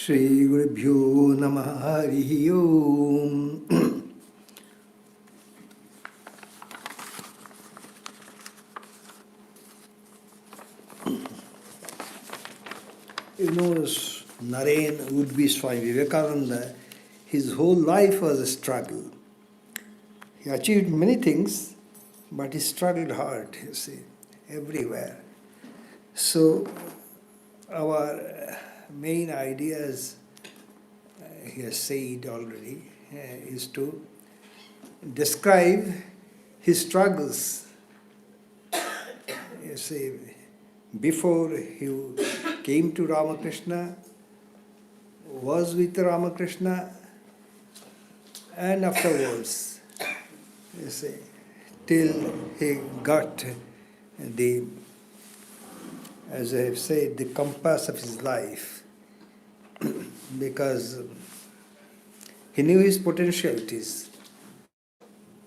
Shri Gurubhyo Namaha Harihi Om. You know, Naren would be Swami Vivekananda. His whole life was a struggle. He achieved many things, but he struggled hard, you see, everywhere. So, our main ideas, he has said already, is to describe his struggles. You see, before he came to Ramakrishna, was with Ramakrishna, and afterwards, you see, till he got the, as I have said, the compass of his life, because he knew his potentialities,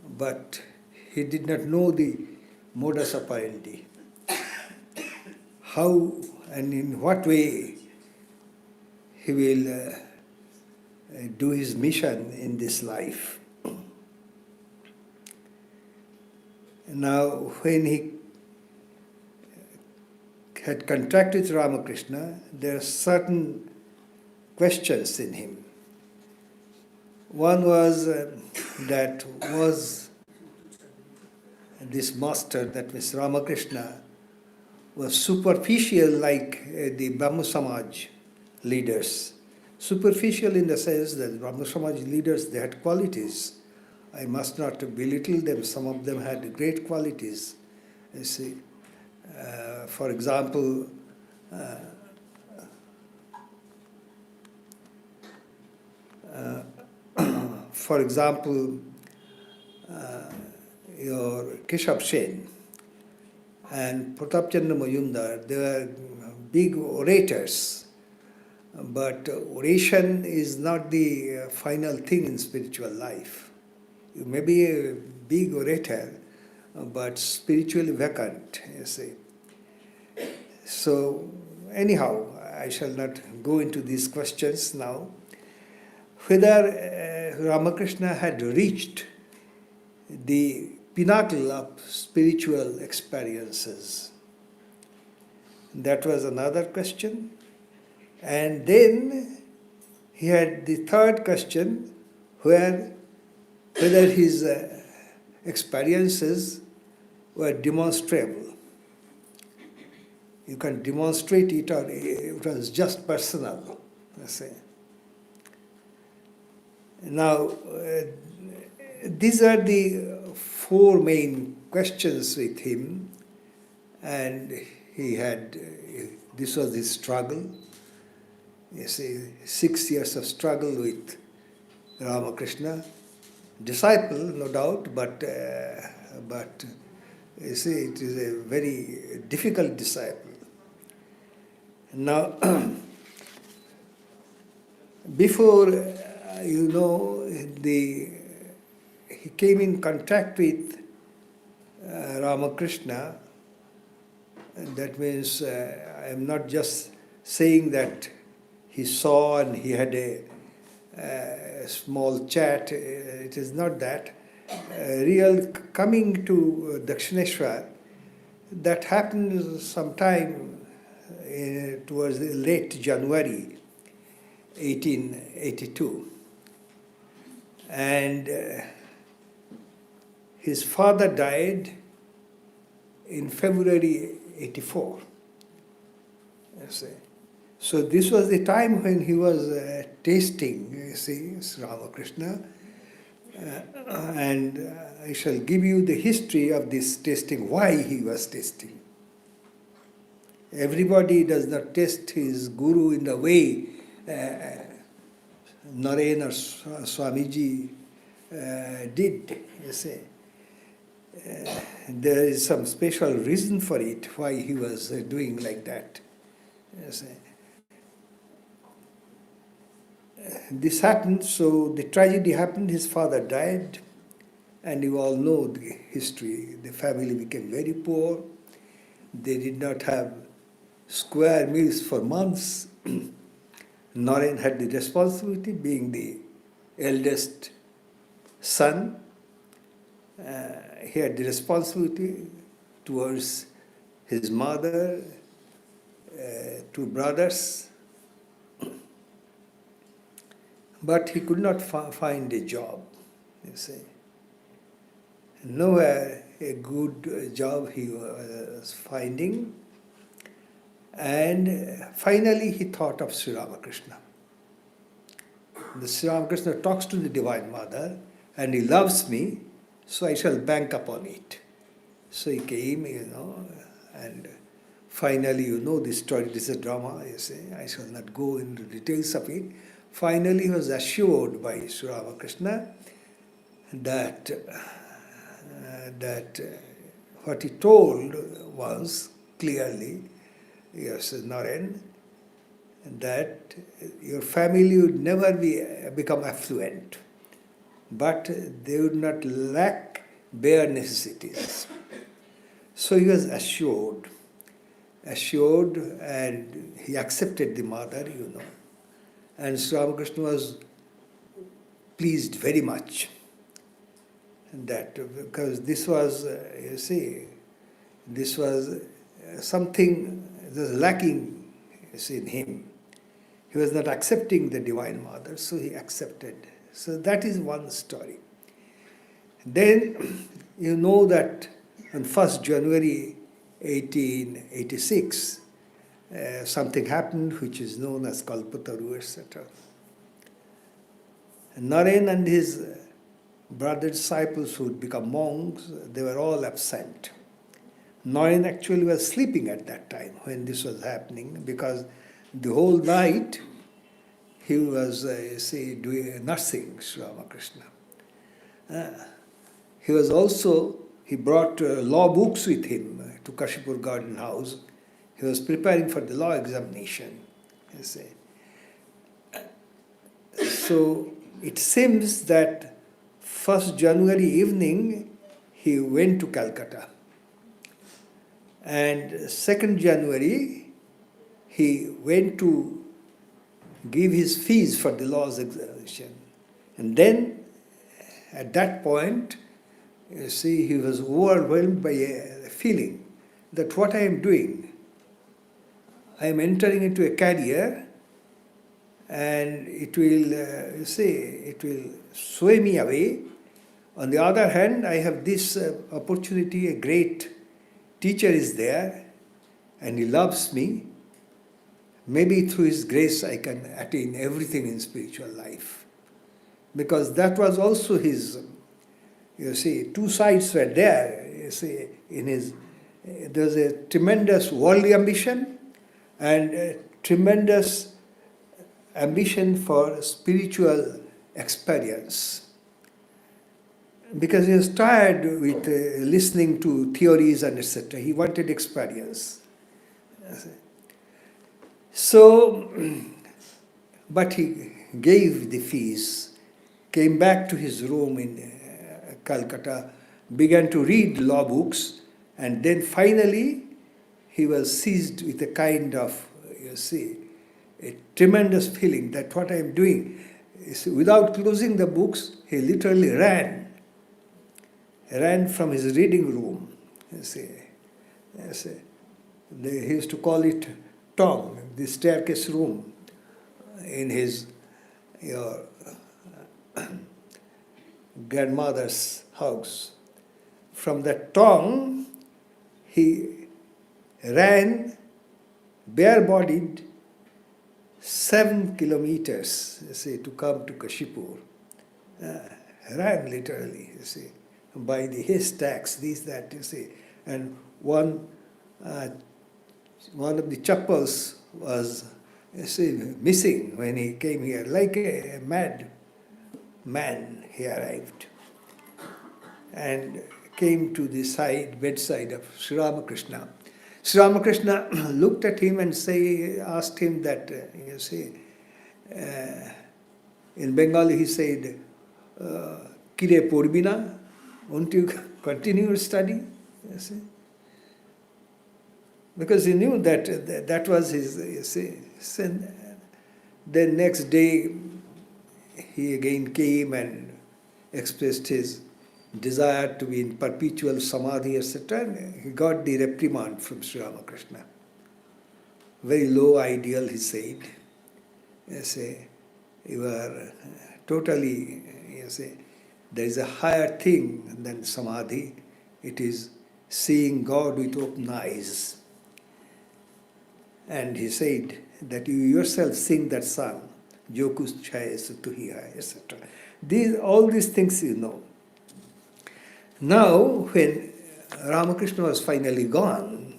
but he did not know the modus operandi. How and in what way he will do his mission in this life. Now, when he had contact with Ramakrishna, there are certain questions in him. One was that was this master, that was Ramakrishna, was superficial like the Brahma Samaj leaders. Superficial in the sense that Brahma Samaj leaders, they had qualities. I must not belittle them. Some of them had great qualities. You see, for example, your Keshav Sen and Pratap Chandra Majumdar, they were big orators. But oration is not the final thing in spiritual life. You may be a big orator, but spiritually vacant, you see. So, anyhow, I shall not go into these questions now. Whether Ramakrishna had reached the pinnacle of spiritual experiences, that was another question. And then he had the third question, whether his experiences were demonstrable. You can demonstrate it, or it was just personal, let's say. Now, these are the four main questions with him, and he had, this was his struggle. You see, 6 years of struggle with Ramakrishna, disciple, no doubt, but you see, it is a very difficult disciple. Now, before, he came in contact with Ramakrishna, that means I am not just saying that he saw and he had a small chat. It is not that. Real coming to Dakshineshwar, that happened sometime towards the late January 1882. And his father died in February 84. You see. So this was the time when he was tasting, you see, Ramakrishna. And I shall give you the history of this tasting, why he was tasting. Everybody does not taste his guru in the way Naren or Swamiji did, you see. There is some special reason for it, why he was doing like that, you see. This happened, so the tragedy happened, his father died, and you all know the history. The family became very poor. They did not have square meals for months. Naren had the responsibility, being the eldest son. He had the responsibility towards his mother, two brothers, but he could not find a job, you see. Nowhere a good job he was finding. And finally he thought of Sri Ramakrishna. The Sri Ramakrishna talks to the Divine Mother, and he loves me, so I shall bank upon it. So he came, and finally, you know this story, this is a drama, you say, I shall not go into details of it. Finally, he was assured by Sri Ramakrishna that what he told was clearly, yes, Naren, that your family would never become affluent, but they would not lack bare necessities. So he was assured, and he accepted the mother, And Sri Ramakrishna was pleased very much that because this was, this was something that was lacking in him. He was not accepting the Divine Mother, so he accepted. So that is one story. Then you know that on 1st January 1886, something happened which is known as Kalpataru, etc. Naren and his brother disciples who would become monks, they were all absent. Naren actually was sleeping at that time when this was happening, because the whole night he was, doing nursing Sri Ramakrishna. He brought law books with him to Kashipur Garden House. He was preparing for the law examination, So it seems that 1st January evening he went to Calcutta. And 2nd January he went to give his fees for the law's examination. And then at that point, he was overwhelmed by a feeling that what I am doing, I am entering into a career and it will, it will sway me away. On the other hand, I have this opportunity, a great teacher is there and he loves me. Maybe through his grace I can attain everything in spiritual life. Because that was also his, two sides were there. In his, there's a tremendous worldly ambition and a tremendous ambition for spiritual experience. Because he was tired with listening to theories and etc. He wanted experience. So, but he gave the fees, came back to his room in Calcutta, began to read law books, and then finally he was seized with a kind of, a tremendous feeling that what I am doing is, without closing the books, he literally ran from his reading room. He used to call it Tong, the staircase room in his grandmother's house. From that Tong, he ran bare-bodied 7 kilometers, to come to Kashipur. Ran literally, by the haystacks, this, that, and one of the chappals was missing when he came here. Like a mad man, he arrived and came to the bedside of Sri Ramakrishna. Sri Ramakrishna looked at him and asked him that, in Bengali he said, Kire Porbina, won't you continue your study? Because he knew that was his sin. Then next day he again came and expressed his desire to be in perpetual samadhi, etc. And he got the reprimand from Sri Ramakrishna. Very low ideal, he said. You say, you are totally, you say, there is a higher thing than samadhi. It is seeing God with open eyes. And he said that you yourself sing that song, Jo kuch hai so tu hi hai, etc. All these things you know. Now, when Ramakrishna was finally gone,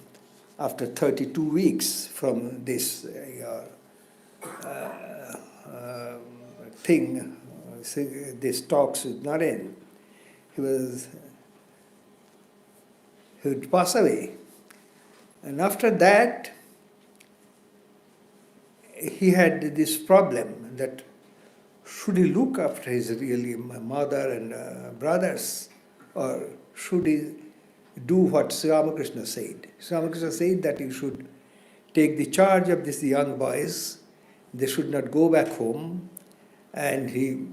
after 32 weeks from this thing, these talks with Naren, he would pass away. And after that, he had this problem that should he look after his really mother and brothers, or should he do what Sri Ramakrishna said? Sri Ramakrishna said that he should take the charge of these young boys, they should not go back home, and he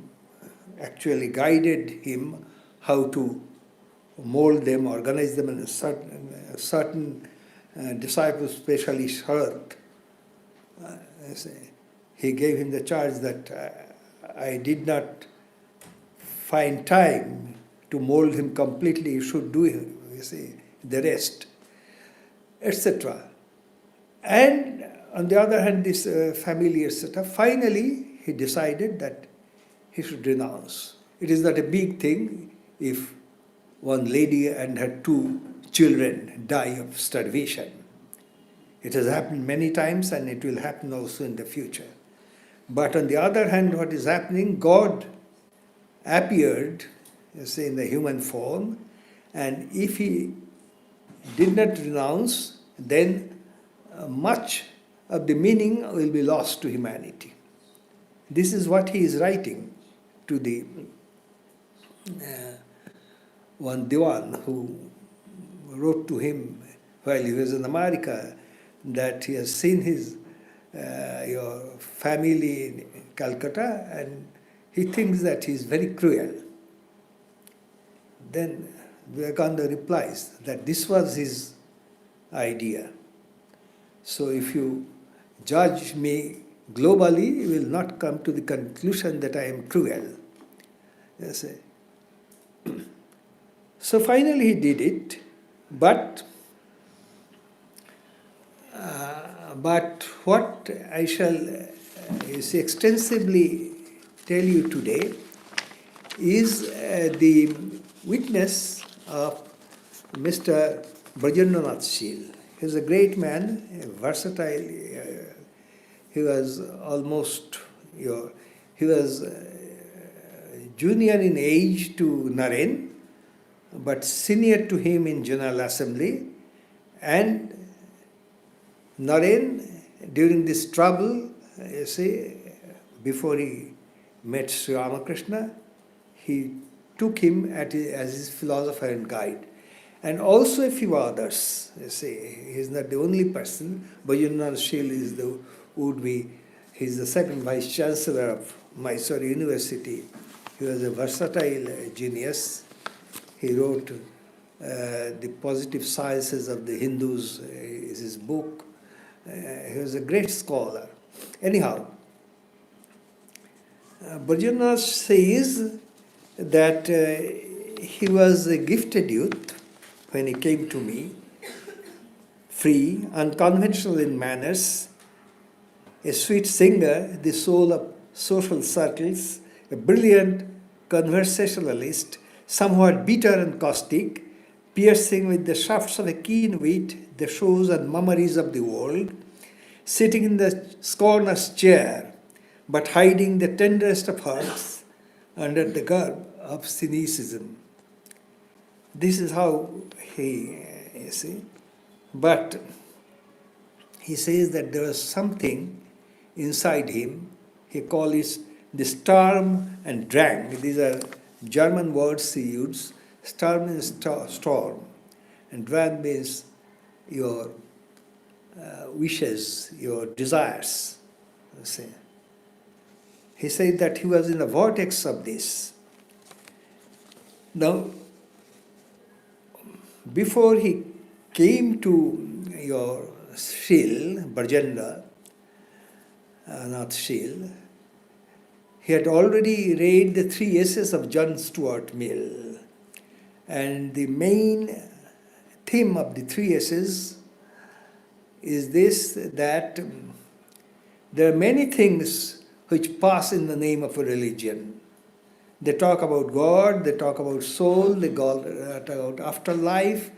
actually guided him how to mold them, organize them in a certain disciples, especially Sharad. He gave him the charge that I did not find time to mold him completely, you should do the rest, etc. And on the other hand, this family, etc. Finally, he decided that he should renounce. It is not a big thing if one lady and her 2 children die of starvation. It has happened many times and it will happen also in the future. But on the other hand, what is happening, God appeared, in the human form, and if he did not renounce, then much of the meaning will be lost to humanity. This is what he is writing to the one Diwan who wrote to him while he was in America that he has seen his your family in Calcutta and he thinks that he is very cruel. Then Vivekananda replies that this was his idea. So if you judge me globally, you will not come to the conclusion that I am cruel. Yes. So finally he did it, but what I shall extensively tell you today is the witness of Mr. Brajendra Shil. He is a great man, versatile. He was almost, he was junior in age to Naren, but senior to him in General Assembly. And Naren, during this trouble, before he met Sri Ramakrishna, he took him as his philosopher and guide. And also a few others. He is not the only person. Brajendra Shil he's the second vice chancellor of Mysore University. He was a versatile genius. He wrote The Positive Sciences of the Hindus, is his book. He was a great scholar. Anyhow, Brajendra says that he was a gifted youth when he came to me, free, unconventional in manners, a sweet singer, the soul of social circles, a brilliant conversationalist, somewhat bitter and caustic, piercing with the shafts of a keen wit the shows and mummeries of the world, sitting in the scorner's chair, but hiding the tenderest of hearts under the garb of cynicism. This is how he, but he says that there was something inside him, he calls it the Sturm and Drang. These are German words he used. Sturm means storm, and Drang means your wishes, your desires. he said that he was in the vortex of this. Now, before he came to your Shil, Barjanda, not Shil, he had already read the 3 essays of John Stuart Mill. And the main theme of the 3 essays is this, that there are many things which pass in the name of a religion. They talk about God, they talk about soul, they talk about afterlife,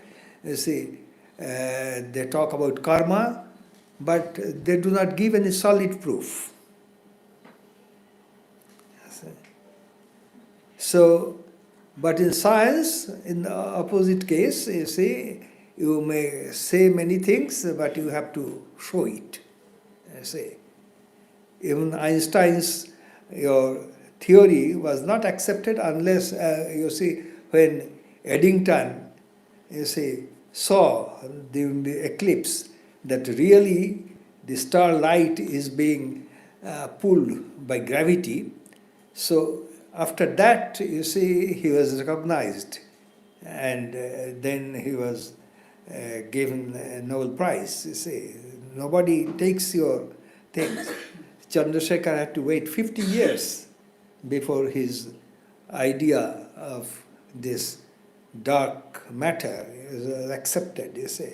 you see, they talk about karma, but they do not give any solid proof. So, but in science, in the opposite case, you see, you may say many things, but you have to show it. You see, even Einstein's your theory was not accepted unless, you see, when Eddington, you see, saw during the eclipse that really the starlight is being pulled by gravity. So after that, you see, he was recognized, and then he was given a Nobel Prize. You see, nobody takes your things. Chandrasekhar had to wait 50 years before his idea of this dark matter is accepted, you see.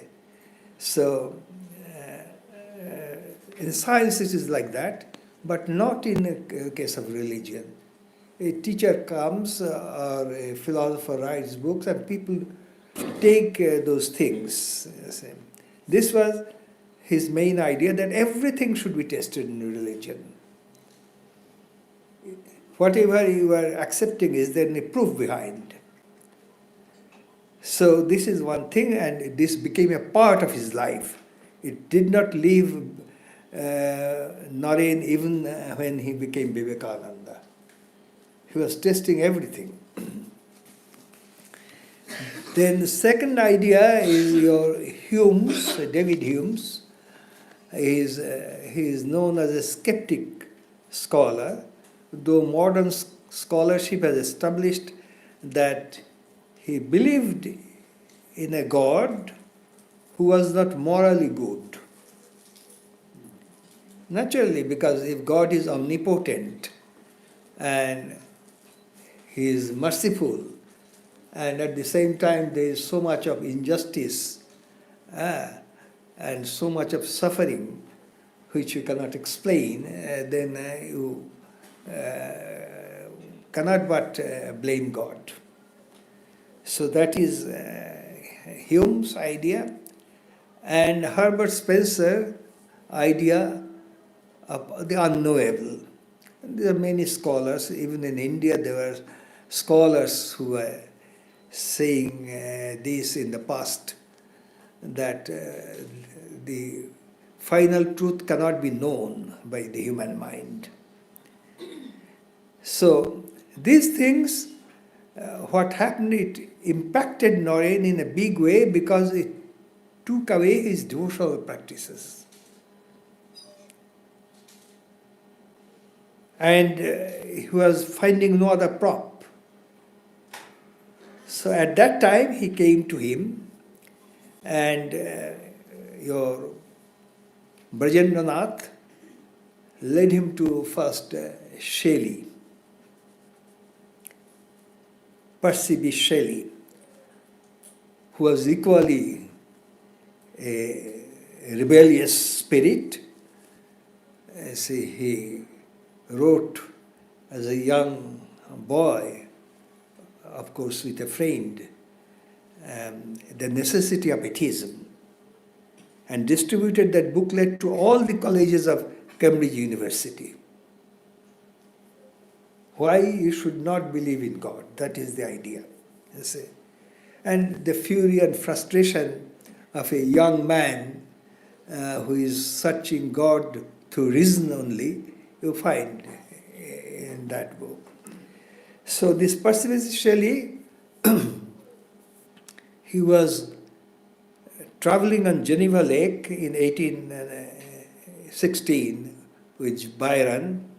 So, in science it is like that, but not in a case of religion. A teacher comes or a philosopher writes books and people take those things. You see. This was his main idea, that everything should be tested in religion. Whatever you are accepting is then a proof behind. So this is one thing, and this became a part of his life. It did not leave Naren even when he became Vivekananda. He was testing everything. Then the second idea is your Hume's, David Hume's. He is known as a skeptic scholar, though modern scholarship has established that he believed in a God who was not morally good. Naturally, because if God is omnipotent and he is merciful, and at the same time there is so much of injustice and so much of suffering which you cannot explain, then you cannot but blame God. So that is Hume's idea. And Herbert Spencer's idea of the unknowable. There are many scholars, even in India there were scholars who were saying this in the past, that the final truth cannot be known by the human mind. So these things, what happened, it impacted Naren in a big way because it took away his devotional practices. And he was finding no other prop. So at that time he came to him, and your Brajendranath led him to first Shelley, Percy B. Shelley, who was equally a rebellious spirit. See, he wrote as a young boy, of course with a friend, The Necessity of Atheism, and distributed that booklet to all the colleges of Cambridge University. Why you should not believe in God, that is the idea. You see. And the fury and frustration of a young man who is searching God through reason only, you find in that book. So this Percy Shelley, he was traveling on Geneva Lake in 1816 with Byron,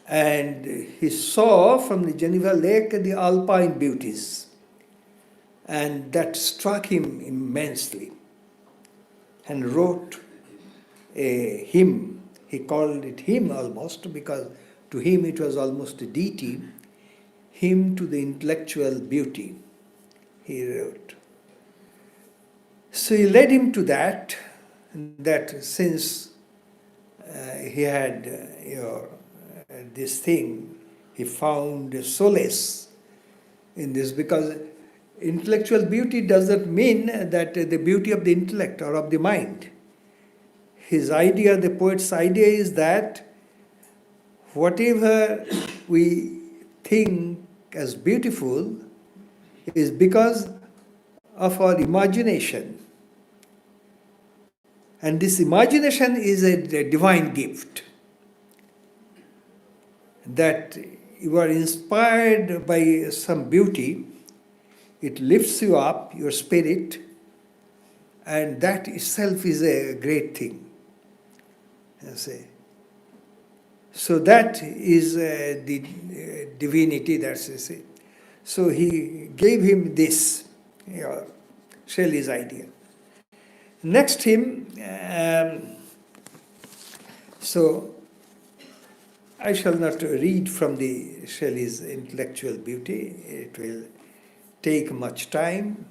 and he saw from the Geneva lake the alpine beauties, and that struck him immensely, and wrote a hymn. He called it hymn almost, because to him it was almost a deity, hymn to the intellectual beauty, he wrote. So he led him to that since he had this thing, he found a solace in this, because intellectual beauty doesn't mean that the beauty of the intellect or of the mind. His idea, the poet's idea, is that whatever we think as beautiful is because of our imagination. And this imagination is a divine gift. That you are inspired by some beauty, it lifts you up, your spirit, and that itself is a great thing. You see. So that is the divinity, that's it. So he gave him this, Shelley's idea. Next hymn, so I shall not read from the Shelley's intellectual beauty, it will take much time,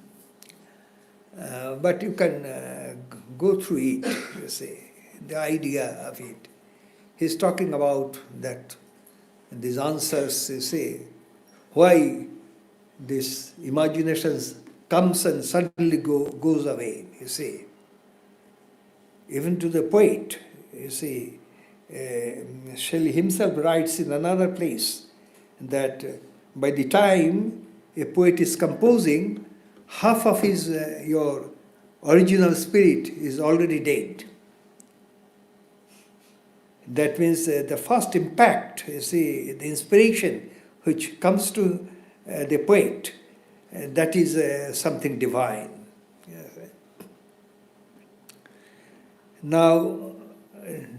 but you can go through it, you see, the idea of it. He's talking about that, these answers, you see, why this imagination comes and suddenly goes away, you see. Even to the poet, you see, Shelley himself writes in another place that by the time a poet is composing, half of his your original spirit is already dead. That means the first impact, you see, the inspiration which comes to the poet, that is something divine. Now,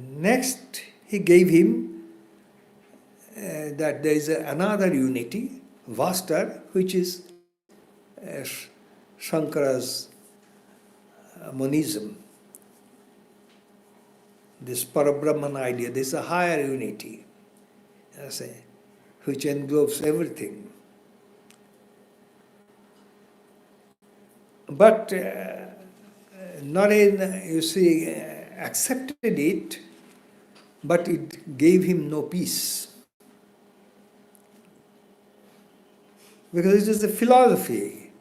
next he gave him that there is another unity, vaster, which is Shankara's monism. This Parabrahman idea, this is a higher unity, which englobes everything. But Naren, you see, accepted it, but it gave him no peace. Because it is a philosophy.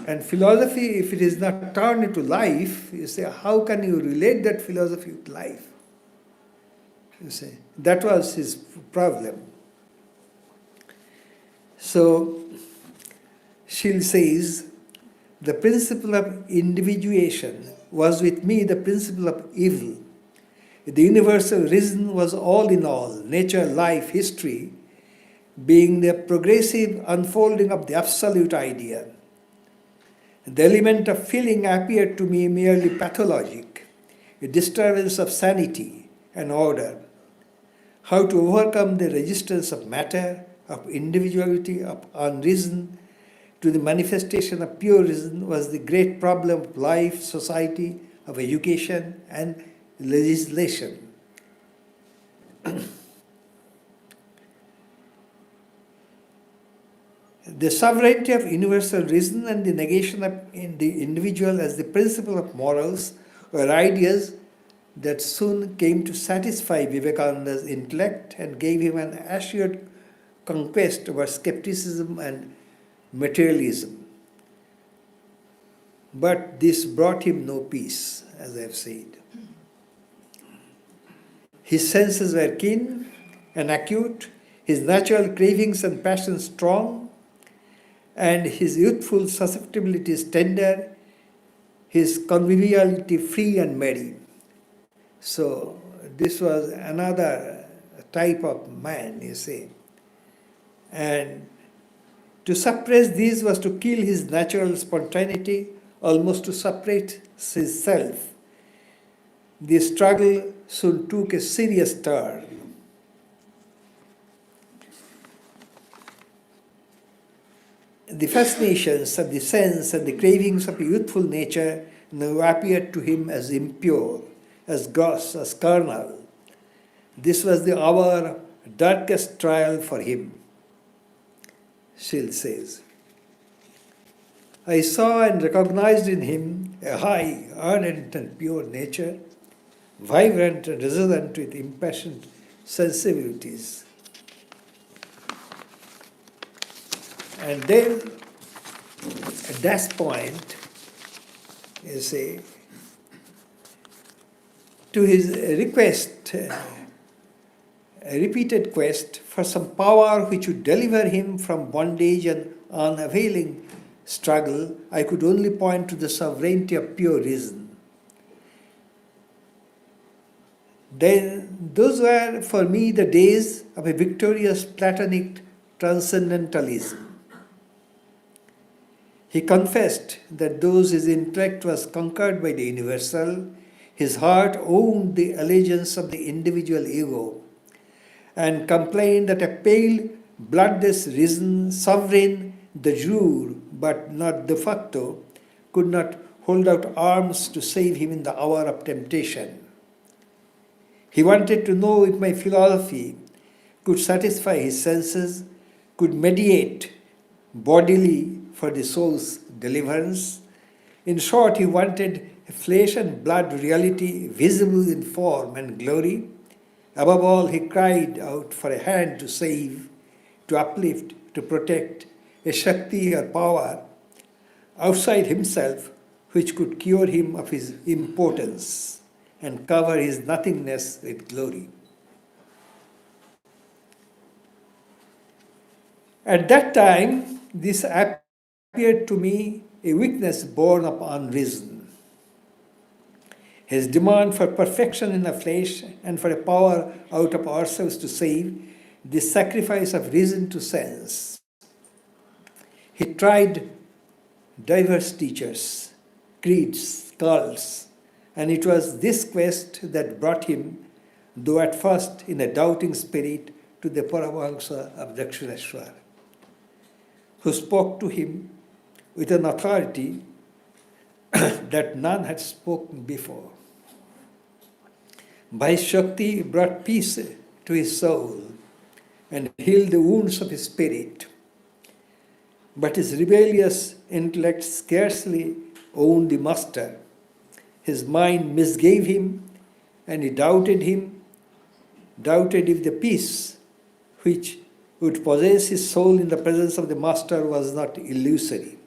And philosophy, if it is not turned into life, you say, how can you relate that philosophy with life? You see, that was his problem. So, Schill says, the principle of individuation was with me the principle of evil. The universal reason was all in all, nature, life, history, being the progressive unfolding of the absolute idea. The element of feeling appeared to me merely pathologic, a disturbance of sanity and order. How to overcome the resistance of matter, of individuality, of unreason, to the manifestation of pure reason was the great problem of life, society, of education and legislation. The sovereignty of universal reason and the negation of the individual as the principle of morals were ideas that soon came to satisfy Vivekananda's intellect and gave him an assured conquest over skepticism and materialism. But this brought him no peace, as I have said. His senses were keen and acute, his natural cravings and passions strong, and his youthful susceptibilities tender, his conviviality free and merry. So this was another type of man, you see. And to suppress these was to kill his natural spontaneity, almost to separate his self. The struggle soon took a serious turn. the fascinations of the sense and the cravings of a youthful nature now appeared to him as impure, as gross, as carnal. This was the hour of darkest trial for him. Schill says, I saw and recognized in him a high, ardent and pure nature, vibrant and resonant with impassioned sensibilities. And then, at that point, you see, to his request, a repeated quest for some power which would deliver him from bondage and unavailing struggle, I could only point to the sovereignty of pure reason. Then those were for me the days of a victorious Platonic transcendentalism. He confessed that though his intellect was conquered by the universal, his heart owned the allegiance of the individual ego, and complained that a pale, bloodless reason, sovereign de jure but not de facto, could not hold out arms to save him in the hour of temptation. He wanted to know if my philosophy could satisfy his senses, could mediate bodily for the soul's deliverance. In short, he wanted a flesh and blood reality visible in form and glory. Above all, he cried out for a hand to save, to uplift, to protect, a Shakti or power outside himself which could cure him of his impotence and cover his nothingness with glory. At that time, this appeared to me a weakness born upon reason. His demand for perfection in the flesh and for a power out of ourselves to save, the sacrifice of reason to sense. He tried diverse teachers, creeds, cults, and it was this quest that brought him, though at first in a doubting spirit, to the Paramahamsa of Dakshineshwar, who spoke to him with an authority that none had spoken before. By Shakti brought peace to his soul and healed the wounds of his spirit. But his rebellious intellect scarcely owned the master. His mind misgave him, and he doubted if the peace which would possess his soul in the presence of the master was not illusory.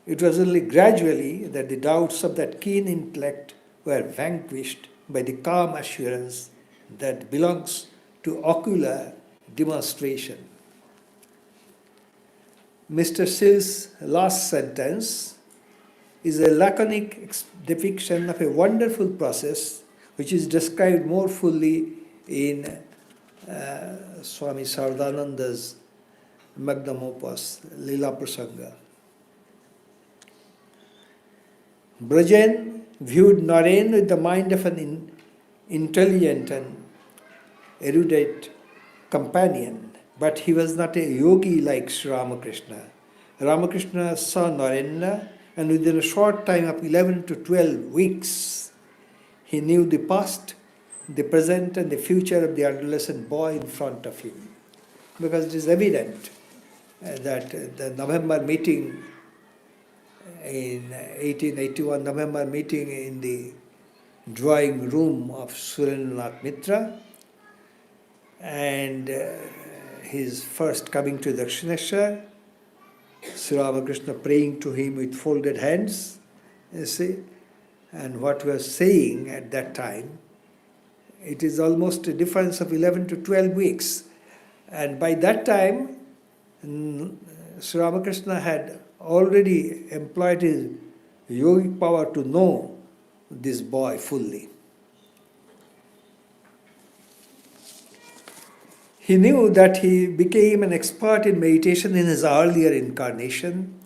It was only gradually that the doubts of that keen intellect were vanquished by the calm assurance that belongs to ocular demonstration. Mr. Sill's last sentence is a laconic depiction of a wonderful process which is described more fully in Swami Saradananda's magnum opus, Lila Prasanga. Brajen viewed Naren with the mind of an intelligent and erudite companion, but he was not a yogi like Sri Ramakrishna. Ramakrishna saw Narendra, and within a short time of 11 to 12 weeks, he knew the past, the present, and the future of the adolescent boy in front of him. Because it is evident that the November meeting in 1881, November meeting in the drawing room of Surendranath Mitra, and his first coming to Dakshineshwar, Sri Ramakrishna praying to him with folded hands, you see, and what we are saying at that time, it is almost a difference of 11 to 12 weeks. And by that time, Sri Ramakrishna had already employed his yogic power to know this boy fully. He knew that he became an expert in meditation in his earlier incarnation,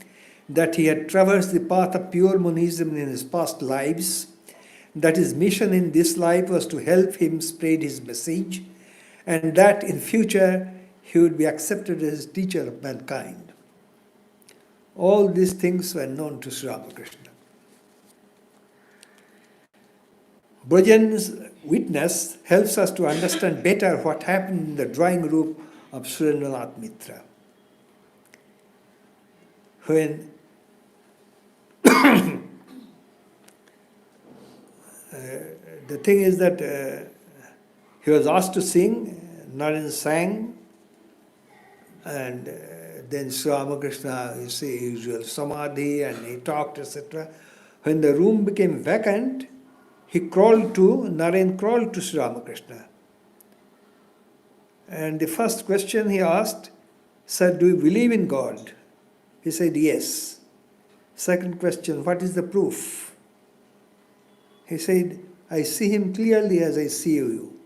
that he had traversed the path of pure monism in his past lives, that his mission in this life was to help him spread his message, and that in future he would be accepted as teacher of mankind. All these things were known to Sri Ramakrishna. Brajan's witness helps us to understand better what happened in the drawing room of Surendranath Mitra. When the thing is that he was asked to sing, Naren sang, and then Sri Ramakrishna, you see, usual samadhi, and he talked, etc. When the room became vacant, Naren crawled to Sri Ramakrishna. And the first question he asked, said, do you believe in God? He said, yes. Second question, what is the proof? He said, I see him clearly as I see you.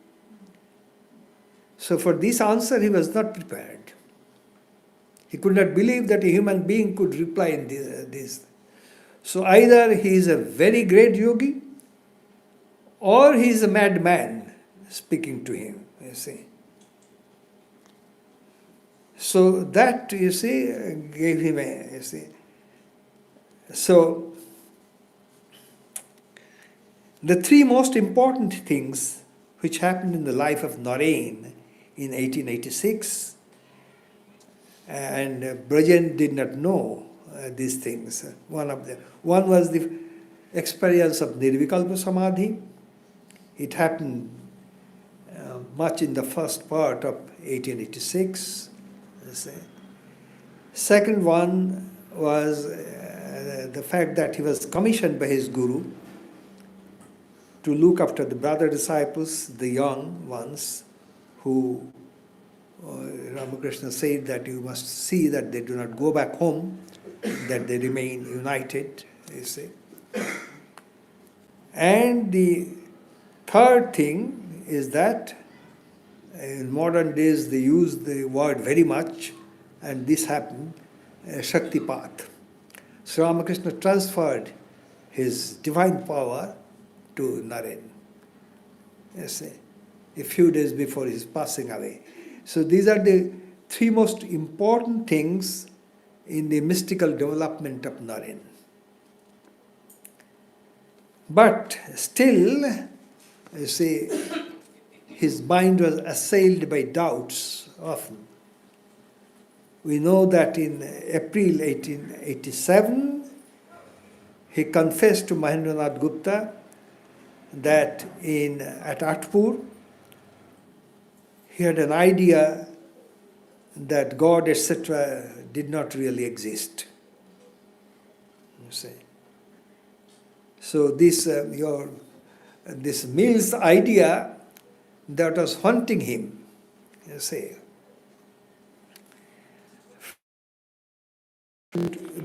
So for this answer, he was not prepared. He could not believe that a human being could reply in this. So either he is a very great yogi, or he is a madman speaking to him, you see. So that, you see, gave him a, you see. So, the three most important things which happened in the life of Naren in 1886, and Brajan did not know these things. One was the experience of Nirvikalpa Samadhi. It happened much in the first part of 1886. Second one was the fact that he was commissioned by his guru to look after the brother disciples, the young ones, who Ramakrishna said that you must see that they do not go back home, that they remain united, you see. And the third thing is that in modern days they use the word very much, and this happened, Shaktipat. So Ramakrishna transferred his divine power to Naren, yes, a few days before his passing away. So these are the three most important things in the mystical development of Naren. But still, you see, his mind was assailed by doubts often. We know that in April 1887, he confessed to Mahendranath Gupta that at Atpur, he had an idea that God, etc., did not really exist. You see. So this Mill's idea that was haunting him, you see,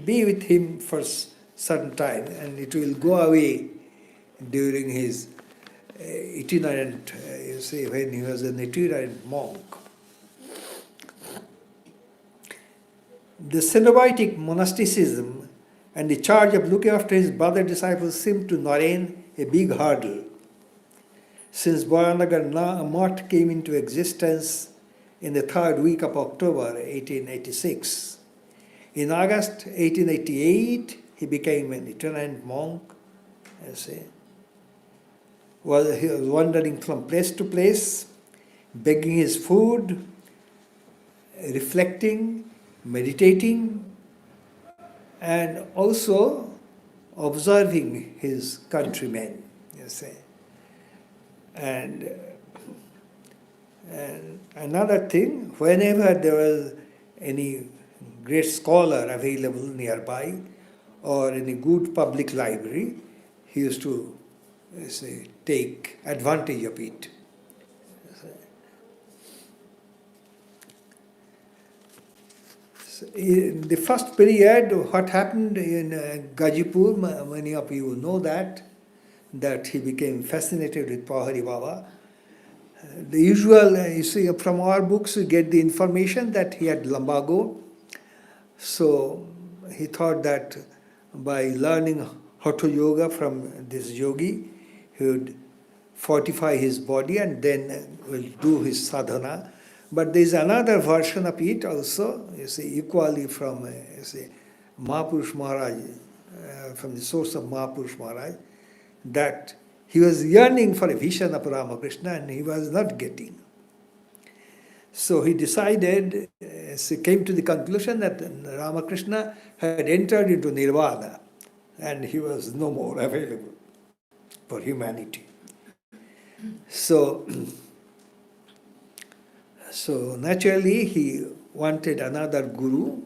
be with him for certain time, and it will go away during his itinerant, you see, when he was an itinerant monk. The Cenobaitic monasticism and the charge of looking after his brother disciples seemed to Naren a big hurdle, since Baranagar Math came into existence in the third week of October 1886. In August 1888, he became an itinerant monk, you see. He was wandering from place to place, begging his food, reflecting, meditating, and also observing his countrymen, you see. And another thing, whenever there was any great scholar available nearby or any good public library, he used to, say, take advantage of it. So in the first period, what happened in Gajipur, many of you know that he became fascinated with Pahari Baba. The usual, you see, from our books, you get the information that he had lumbago. So he thought that by learning Hatha Yoga from this yogi, he would fortify his body and then will do his sadhana. But there is another version of it also, you see, equally from, you see, Mahapurush Maharaj, from the source of Mahapurush Maharaj, that he was yearning for a vision of Ramakrishna and he was not getting. So he decided, he came to the conclusion that Ramakrishna had entered into Nirvana and he was no more available for humanity. So naturally he wanted another guru,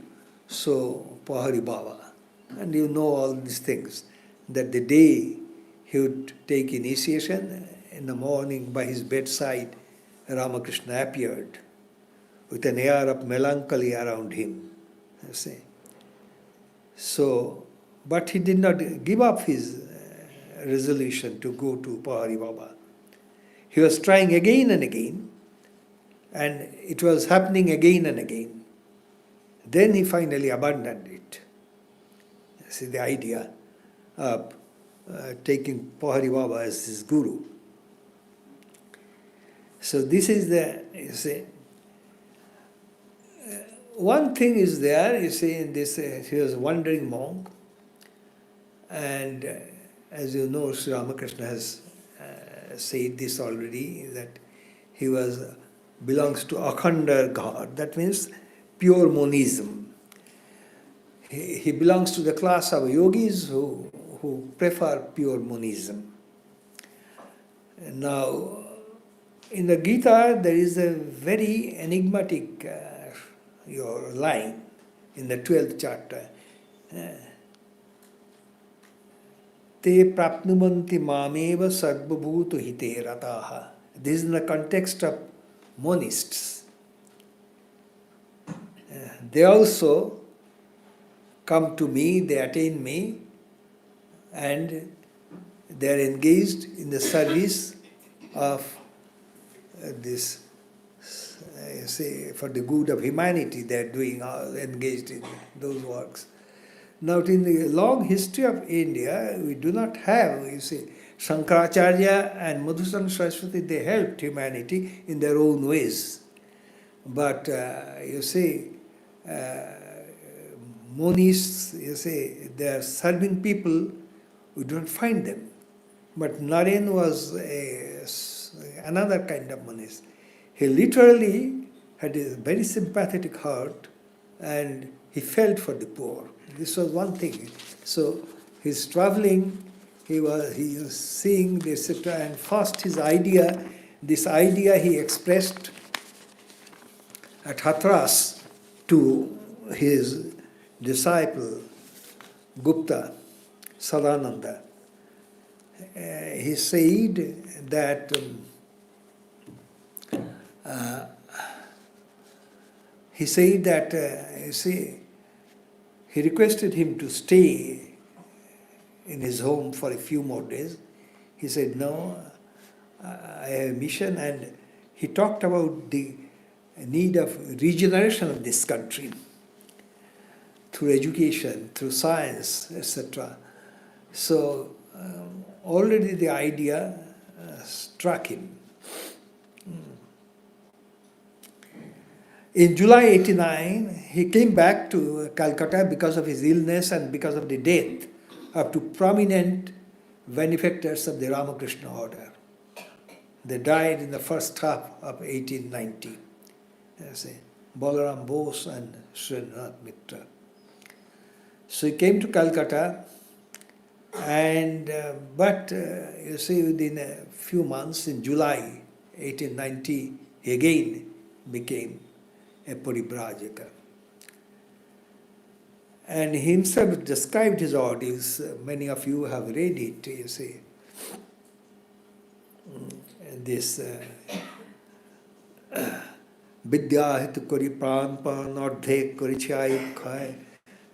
so Pahari Baba. And you know all these things, that the day he would take initiation, in the morning by his bedside, Ramakrishna appeared with an air of melancholy around him, you see. So, but he did not give up his resolution to go to Pahari Baba. He was trying again and again, and it was happening again and again. Then he finally abandoned it. See, the idea of taking Pahari Baba as his guru. So this is the, you see, one thing is there, you see, in this, he was a wandering monk, and as you know, Sri Ramakrishna has said this already, that he belongs to Akhanda God, that means pure monism. He belongs to the class of yogis who prefer pure monism. Now, in the Gita, there is a very enigmatic line in the 12th chapter. Te prapnumanti mameva sarvabhuto hite rataha. This is in the context of monists. They also come to me, they attain me, and they are engaged in the service of this, say, for the good of humanity. They are doing, engaged in those works. Now, in the long history of India, we do not have, you see, Shankaracharya and Madhusudana Saraswati, they helped humanity in their own ways. But, you see, monists, you see, they are serving people, we don't find them. But Naren was another kind of monist. He literally had a very sympathetic heart and he felt for the poor. This was one thing. So he's traveling, he was seeing this, etc. And first this idea he expressed at Hathras to his disciple Gupta, Sadananda. He said that you see, he requested him to stay in his home for a few more days. He said, no, I have a mission, and he talked about the need of regeneration of this country through education, through science, etc. So already the idea struck him. In July 89, he came back to Calcutta because of his illness and because of the death of two prominent benefactors of the Ramakrishna order. They died in the first half of 1890. Balaram Bose and Srinath Mitra. So he came to Calcutta, and you see, within a few months, in July 1890, he again became a Paribrajaka. And he himself described his ordeals. Many of you have read it, you see. This Vidya hitu kori pran pan ardhe kori chai khai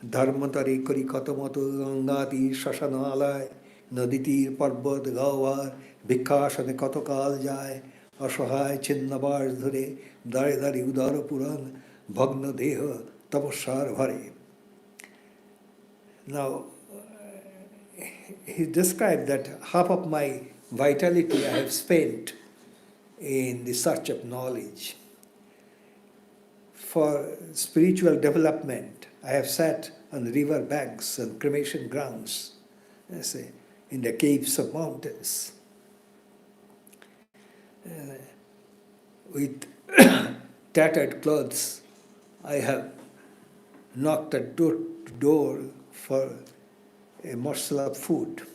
dharmatari kori katamoto gangati shashana alay naditir parbat gavar bhikkashane katokal jai asahai chinnabar dhare dare dare udara puran bhagna deha tapasar bhare. Now, he described that half of my vitality I have spent in the search of knowledge. for spiritual development. I have sat on river banks and cremation grounds, in the caves of mountains, with tattered clothes. I have knocked at door for a morsel of food,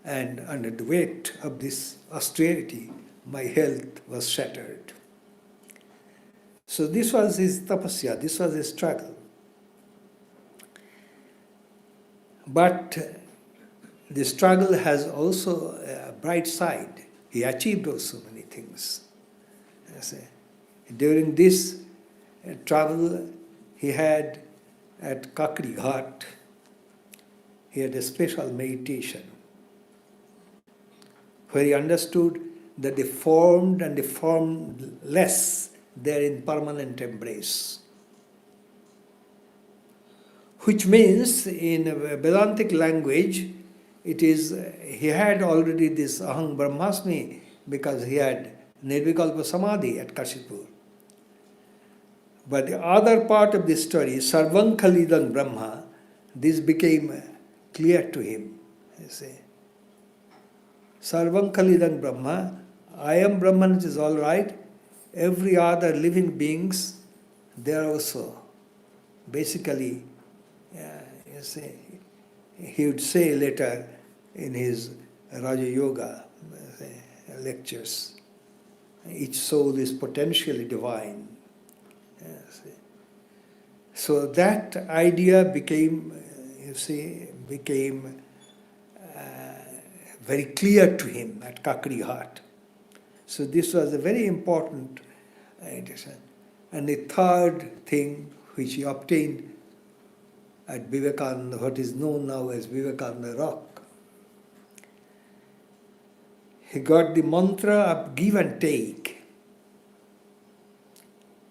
and under the weight of this austerity, my health was shattered. So this was his tapasya, this was his struggle. But the struggle has also a bright side. He achieved also many things. During this travel, he had at Kakri Ghat, he had a special meditation where he understood that the formed and the formless, they are in permanent embrace. Which means, in Vedantic language, it is, he had already this Aham Brahmasmi because he had Nirvikalpa Samadhi at Kashipur. But the other part of this story, Sarvam Khalidam Brahma, this became clear to him. You see, Sarvam Khalidam Brahma, I am Brahman, it is all right. Every other living beings, they are also basically, you see, he would say later in his Raja Yoga lectures, each soul is potentially divine. So that idea became, very clear to him at Kakri Ghat. So this was a very important idea. And the third thing which he obtained at Vivekananda, what is known now as Vivekananda Rock, he got the mantra of give and take.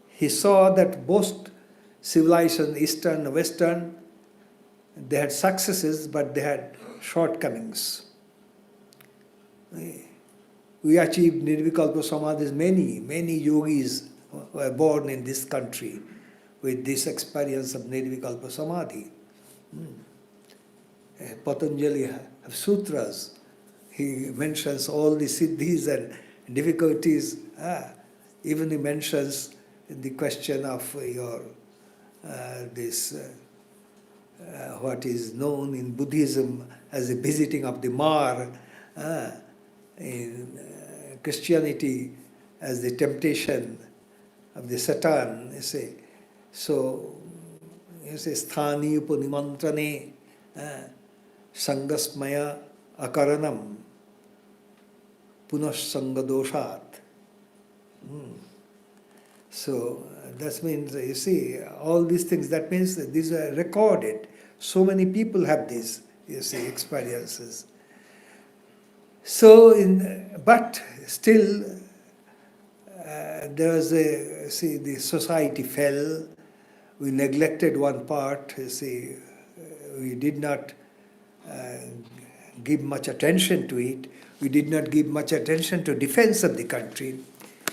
He saw that both civilizations, Eastern and Western, they had successes, but they had shortcomings. We achieved Nirvikalpa Samadhis. Many yogis were born in this country with this experience of Nirvikalpa Samadhi. Patanjali have sutras. He mentions all the siddhis and difficulties. Even he mentions the question of your what is known in Buddhism as the visiting of the Mar, in Christianity as the temptation of the Satan, you say. So, you say, sthani upanimantrane, sangasmaya akaranam, punassangadoshat. So, that means, you see, all these things, that means that these are recorded. So many people have these, you see, experiences. So, but still, there was the society fell. We neglected one part. You see, we did not give much attention to it. We did not give much attention to defense of the country.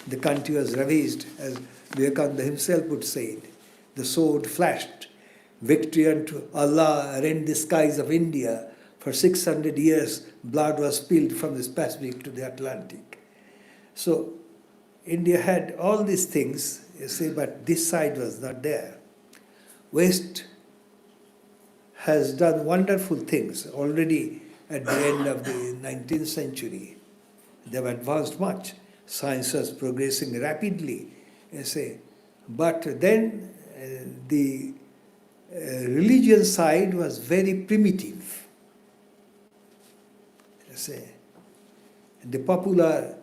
The country was ravaged, as Vivekananda himself would say it. The sword flashed. Victory unto Allah rent the skies of India. For 600 years, blood was spilled from the Pacific to the Atlantic. So, India had all these things, you see, but this side was not there. West has done wonderful things already at the end of the 19th century. They have advanced much. Science was progressing rapidly, you see. But then the religion side was very primitive. You see. The popular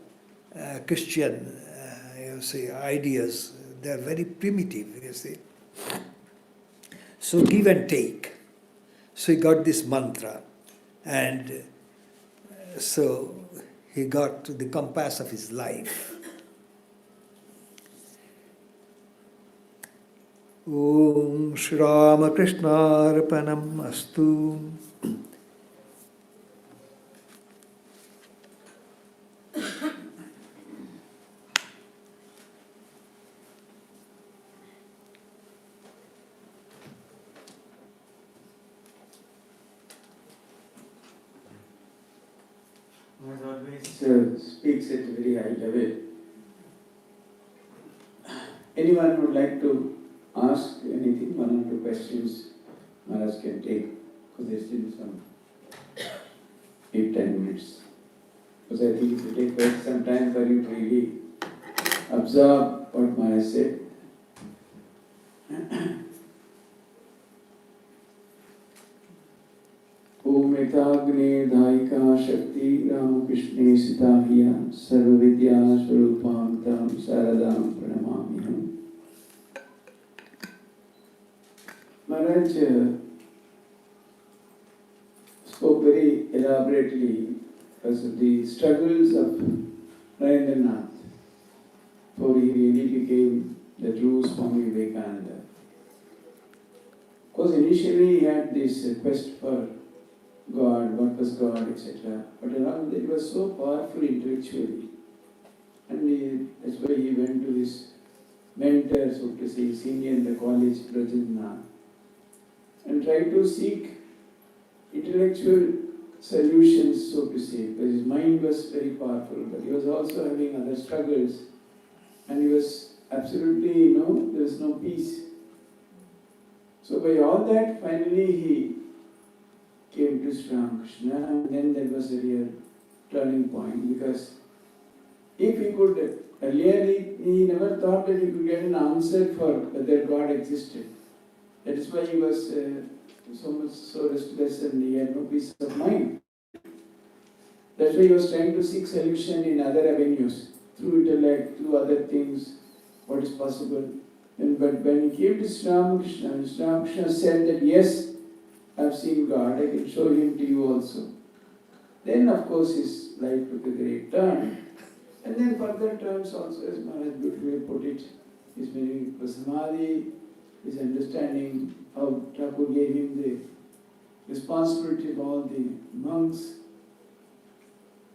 Christian ideas, they are very primitive, you see. So give and take. So he got this mantra, and so he got the compass of his life. Om Shri Ramakrishna Arpanam Astu. speaks at a very high level. Anyone would like to ask anything, one or two questions Maharaj can take, because there's still some 8-10 minutes. Because I think it will take quite some time for you to really absorb what Maharaj said. Om Etagne Dhaika Shakti Ramakrishna Sitahiya Sarva Vidya Swarupam Tam Saradam Pranamamiham. Maharaj spoke very elaborately because of the struggles of Narendranath before he really became the true Swami Vivekananda. Because initially he had this quest for God, what was God, etc. But along with it, he was so powerful intellectually. And that's why he went to his mentor, so to say, senior in the college, Rajendra, and tried to seek intellectual solutions, so to say, because his mind was very powerful, but he was also having other struggles, and he was absolutely, there was no peace. So by all that, finally he came to Sri Ramakrishna, and then there was a real turning point, because if he could, earlier he never thought that he could get an answer for whether God existed. That is why he was so restless and he had no peace of mind. That's why he was trying to seek solution in other avenues, through intellect, through other things, what is possible. But when he came to Sri Ramakrishna said that yes, I have seen God, I can show him to you also. Then of course his life took a great turn. And then further turns also, as Maharaj beautifully put it, his meaning for Samadhi, his understanding how Thakur gave him the responsibility of all the monks,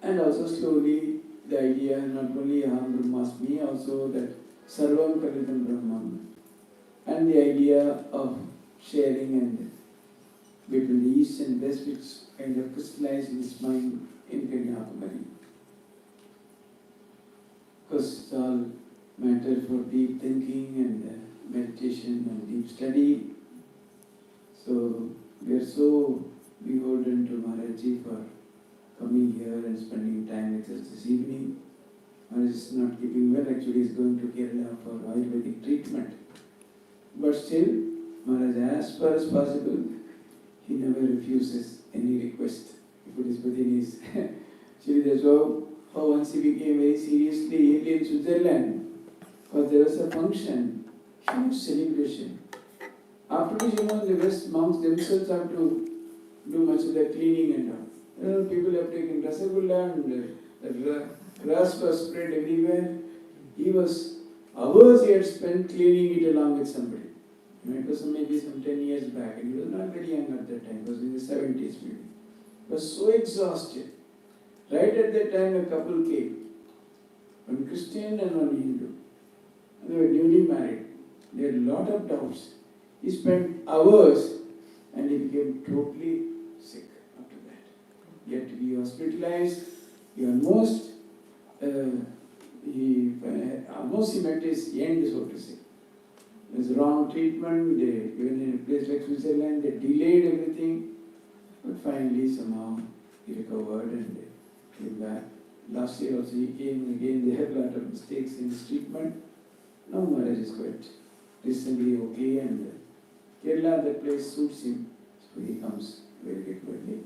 and also slowly the idea not only Aham Brahmasmi, also that Sarvam Kalitam Brahman, and the idea of sharing and between the East and West, which kind of crystallized in his mind in Kanyakumari. Because it's all matter for deep thinking and meditation and deep study. So we are so beholden to Maharajji for coming here and spending time with us this evening. Maharaj is not keeping well, actually he is going to Kerala for Ayurvedic treatment. But still, Maharaj, as far as possible, he never refuses any request if it is within his. Actually, that's how once he became very seriously ill in Switzerland, because there was a function, huge celebration. After which, the West monks themselves have to do much of the cleaning and all. People have taken Rasagulla and the grass was spread everywhere. Hours he had spent cleaning it along with somebody. It was maybe some 10 years back, and he was not very young at that time, he was in the 70s maybe. He was so exhausted. Right at that time, a couple came, one Christian and one Hindu. And they were newly married. They had a lot of doubts. He spent hours and he became totally sick after that. He had to be hospitalized. He almost met his end, so to say. There was wrong treatment, even in a place like Switzerland, they delayed everything. But finally, somehow, he recovered and came back. Last year also he came, and again they had a lot of mistakes in his treatment. Now Maharaj is quite recently okay, and Kerala, that place suits him, so he comes very frequently.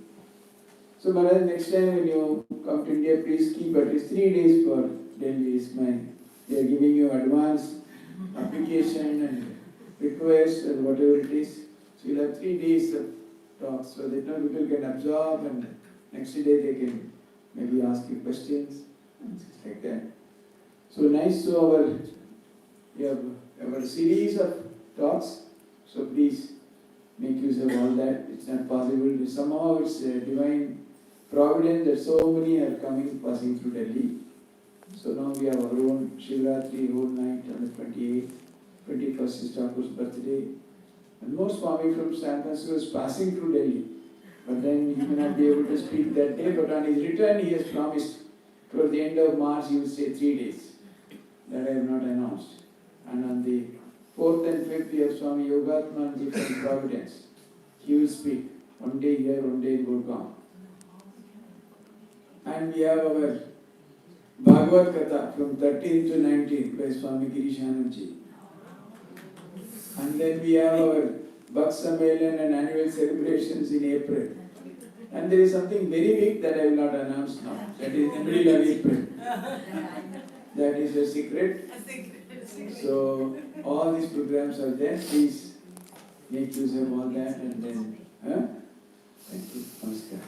So Maharaj, next time when you come to India, please keep at least 3 days for Delhi. They are giving you advance application and request and whatever it is. So you'll have 3 days of talks so that people can absorb, and next day they can maybe ask you questions and things like that. So nice. So we have our series of talks. So please make use of all that. It's not possible. Somehow it's a divine providence that so many are passing through Delhi. So now we have our own Shivratri whole night on the 28th. 21st is Thakur's birthday. And most Swami from San Francisco is passing through Delhi. But then he may not be able to speak that day, but on his return he has promised toward the end of March he will stay 3 days. That I have not announced. And on the 4th and 5th we have Swami Yogatmanji from Providence. He will speak. One day here, one day in Gurgaon. And we have our Bhagavad Katha from 13th to 19th by Swami Girishanandaji. And then we have our Bhakt Sammelan and annual celebrations in April. And there is something very big that I will not announce now. That is in the middle of April. That is a secret. So all these programs are there. Please make use of all that and then. Thank you. Namaskar.